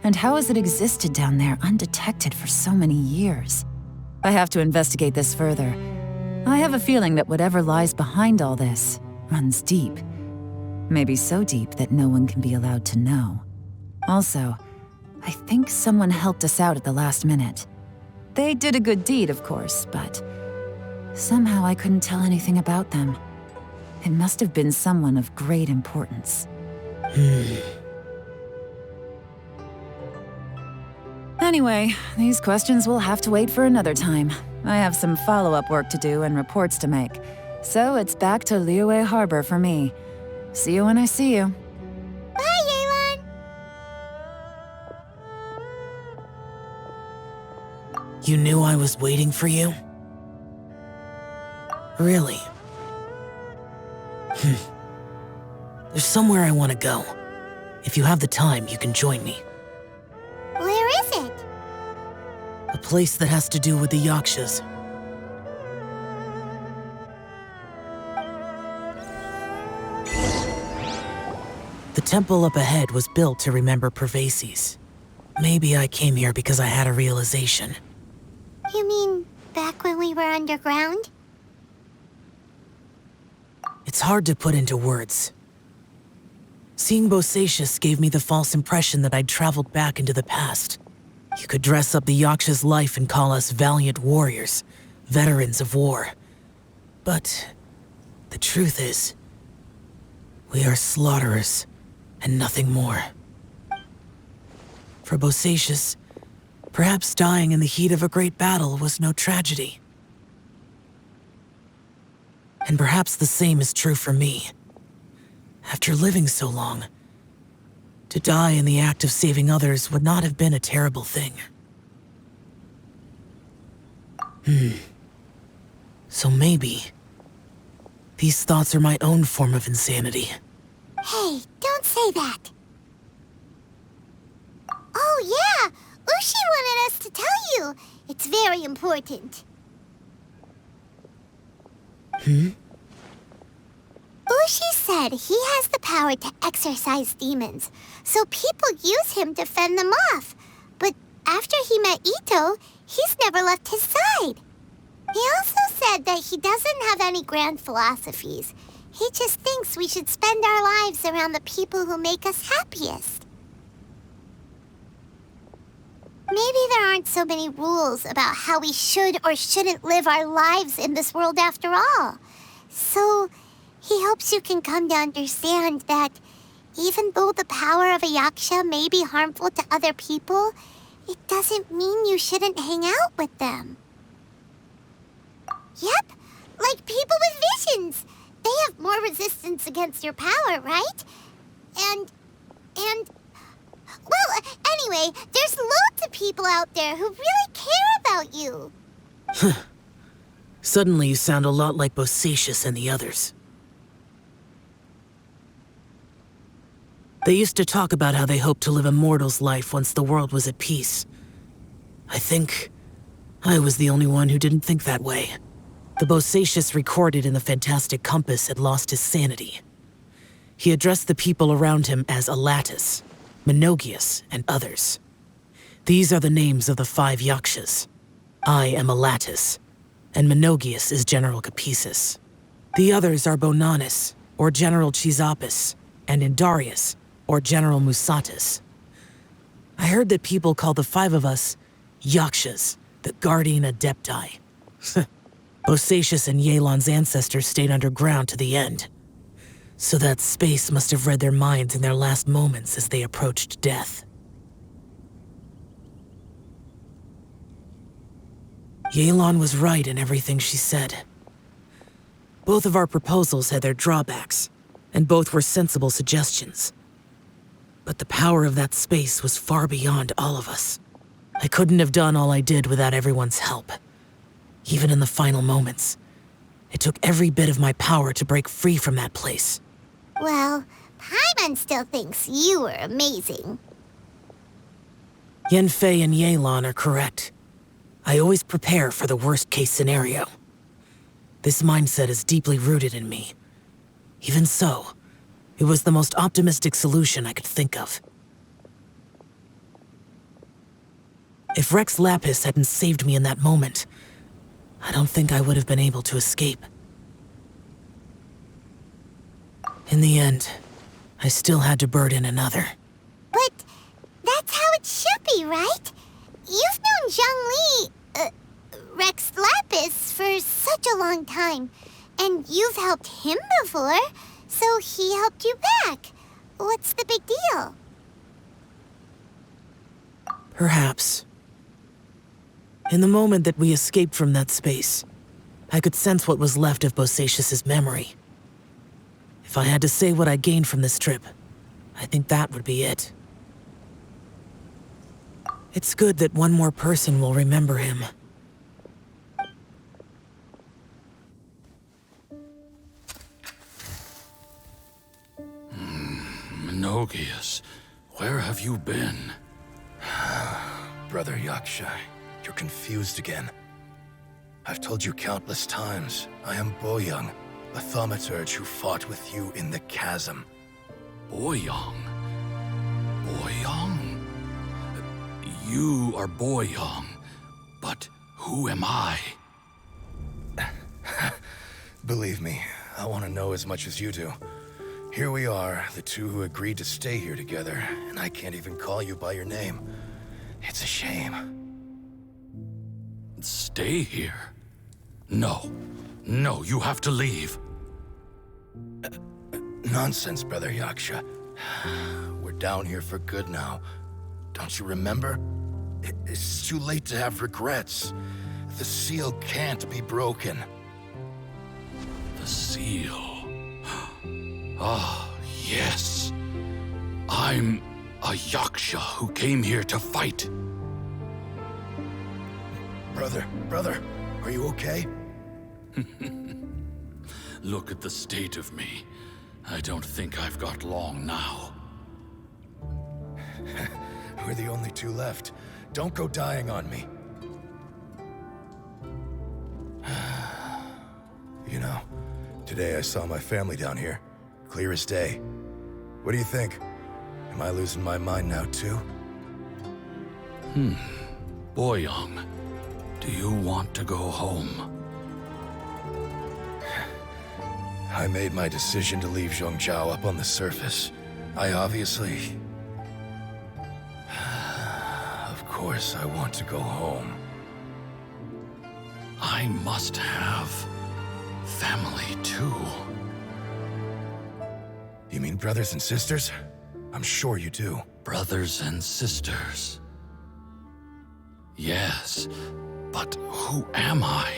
And how has it existed down there undetected for so many years? I have to investigate this further. I have a feeling that whatever lies behind all this runs deep. Maybe so deep that no one can be allowed to know. Also, I think someone helped us out at the last minute. They did a good deed, of course, but somehow I couldn't tell anything about them. It must have been someone of great importance. Anyway, these questions will have to wait for another time. I have some follow-up work to do and reports to make. So it's back to Liyue Harbor for me. See you when I see you. Bye, Yelan! You knew I was waiting for you? Really? There's somewhere I want to go. If you have the time, you can join me. Where is it? A place that has to do with the Yakshas. The temple up ahead was built to remember Pervases. Maybe I came here because I had a realization. You mean back when we were underground? It's hard to put into words. Seeing Bosacius gave me the false impression that I'd traveled back into the past. You could dress up the Yaksha's life and call us valiant warriors, veterans of war. But the truth is, we are slaughterers and nothing more. For Bosacius, perhaps dying in the heat of a great battle was no tragedy. And perhaps the same is true for me. After living so long, to die in the act of saving others would not have been a terrible thing. So maybe these thoughts are my own form of insanity. Hey, don't say that. Oh yeah, Ushi wanted us to tell you. It's very important. Ushi said he has the power to exorcise demons, so people use him to fend them off. But after he met Ito, he's never left his side. He also said that he doesn't have any grand philosophies. He just thinks we should spend our lives around the people who make us happiest. Maybe there aren't so many rules about how we should or shouldn't live our lives in this world after all. So, he hopes you can come to understand that even though the power of a yaksha may be harmful to other people, it doesn't mean you shouldn't hang out with them. Yep, like people with visions. They have more resistance against your power, right? And... Well, anyway, there's loads of people out there who really care about you. Suddenly you sound a lot like Bosacius and the others. They used to talk about how they hoped to live a mortal's life once the world was at peace. I think I was the only one who didn't think that way. The Bosacius recorded in the Fantastic Compass had lost his sanity. He addressed the people around him as Alatus, Menogius, and others. These are the names of the 5 yakshas. I am Alatus, and Menogius is General Capisis. The others are Bonanis, or General Chisapis, and Indarius, or General Musatus. I heard that people call the 5 of us yakshas, the Guardian Adepti. Bosacius and Yelan's ancestors stayed underground to the end. So that space must have read their minds in their last moments as they approached death. Yelan was right in everything she said. Both of our proposals had their drawbacks, and both were sensible suggestions. But the power of that space was far beyond all of us. I couldn't have done all I did without everyone's help. Even in the final moments, it took every bit of my power to break free from that place. Well, Paimon still thinks you were amazing. Yanfei and Yelan are correct. I always prepare for the worst-case scenario. This mindset is deeply rooted in me. Even so, it was the most optimistic solution I could think of. If Rex Lapis hadn't saved me in that moment, I don't think I would have been able to escape. In the end, I still had to burden another. But that's how it should be, right? You've known Zhang Li, Rex Lapis, for such a long time. And you've helped him before, so he helped you back. What's the big deal? Perhaps. In the moment that we escaped from that space, I could sense what was left of Bosacius's memory. If I had to say what I gained from this trip, I think that would be it. It's good that one more person will remember him. Menogius, where have you been? Brother Yaksha, you're confused again. I've told you countless times, I am Boyoung, a thaumaturge who fought with you in the chasm. Boyoung? Boyoung? You are Boyoung, but who am I? Believe me, I want to know as much as you do. Here we are, the two who agreed to stay here together, and I can't even call you by your name. It's a shame. Stay here? No. No, you have to leave. Nonsense, Brother Yaksha. We're down here for good now. Don't you remember? It's too late to have regrets. The seal can't be broken. The seal. Ah, yes. I'm a Yaksha who came here to fight. Brother, Are you okay? Look at the state of me. I don't think I've got long now. We're the only two left. Don't go dying on me. You know, today I saw my family down here. Clear as day. What do you think? Am I losing my mind now, too? Boyoung, do you want to go home? I made my decision to leave Zhongzhou up on the surface. I obviously... Of course I want to go home. I must have family too. You mean brothers and sisters? I'm sure you do. Brothers and sisters. Yes, but who am I?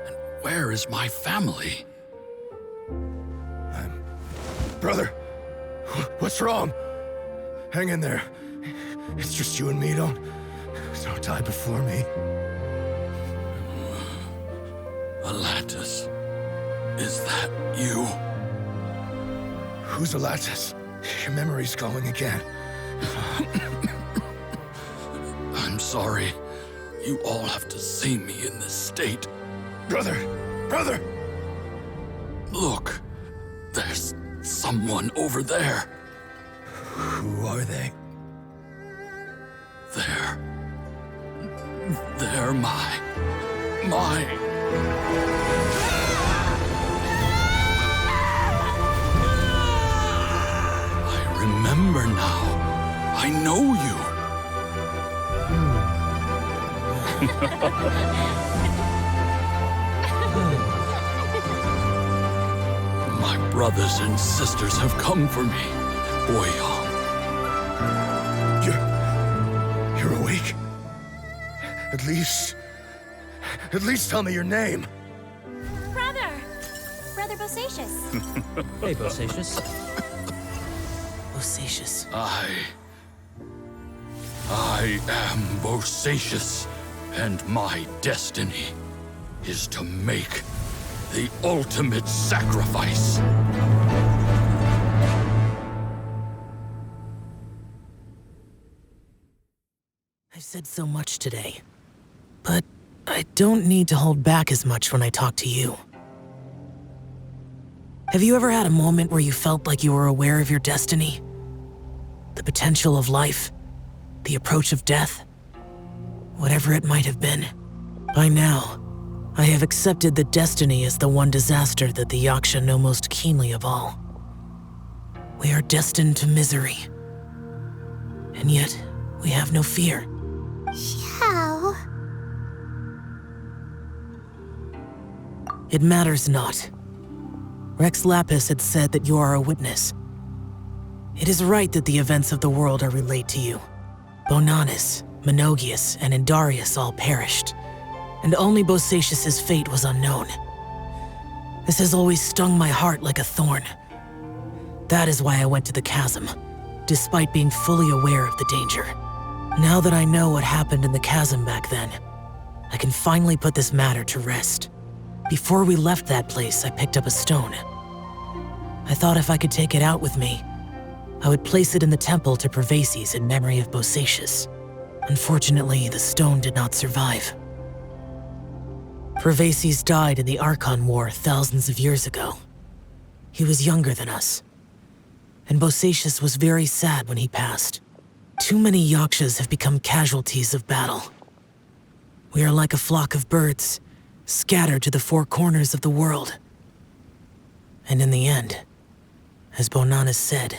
And where is my family? Brother, what's wrong? Hang in there. It's just you and me. Don't die before me. Alatus, is that you? Who's Alatus? Your memory's going again. I'm sorry. You all have to see me in this state. Brother! Brother! Look, there's someone over there. Who are they? They're my... I remember now. I know you. My brothers and sisters have come for me, Boyoung. You're awake? At least tell me your name. Brother Bosacious. Hey, Bosacious. Bosacious. I am Bosacious, and my destiny is to make the ultimate sacrifice. I've said so much today, but I don't need to hold back as much when I talk to you. Have you ever had a moment where you felt like you were aware of your destiny? The potential of life? The approach of death? Whatever it might have been. By now, I have accepted that destiny is the one disaster that the Yaksha know most keenly of all. We are destined to misery. And yet, we have no fear. How? It matters not. Rex Lapis had said that you are a witness. It is right that the events of the world are relayed to you. Bonanis, Menogias, and Indarius all perished, and only Bosacious's fate was unknown. This has always stung my heart like a thorn. That is why I went to the chasm, despite being fully aware of the danger. Now that I know what happened in the chasm back then, I can finally put this matter to rest. Before we left that place, I picked up a stone. I thought if I could take it out with me, I would place it in the temple to Pervases in memory of Bosacious. Unfortunately, the stone did not survive. Pervases died in the Archon War thousands of years ago. He was younger than us, and Bosacious was very sad when he passed. Too many Yakshas have become casualties of battle. We are like a flock of birds, scattered to the four corners of the world. And in the end, as Bonanis said,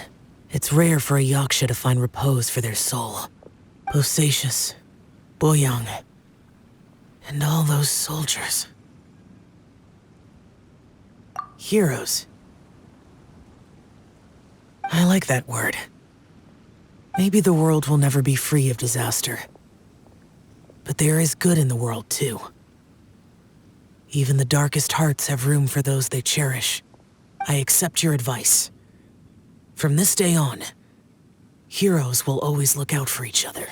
it's rare for a Yaksha to find repose for their soul. Bosacious, Boyoung, and all those soldiers. Heroes. I like that word. Maybe the world will never be free of disaster. But there is good in the world, too. Even the darkest hearts have room for those they cherish. I accept your advice. From this day on, heroes will always look out for each other.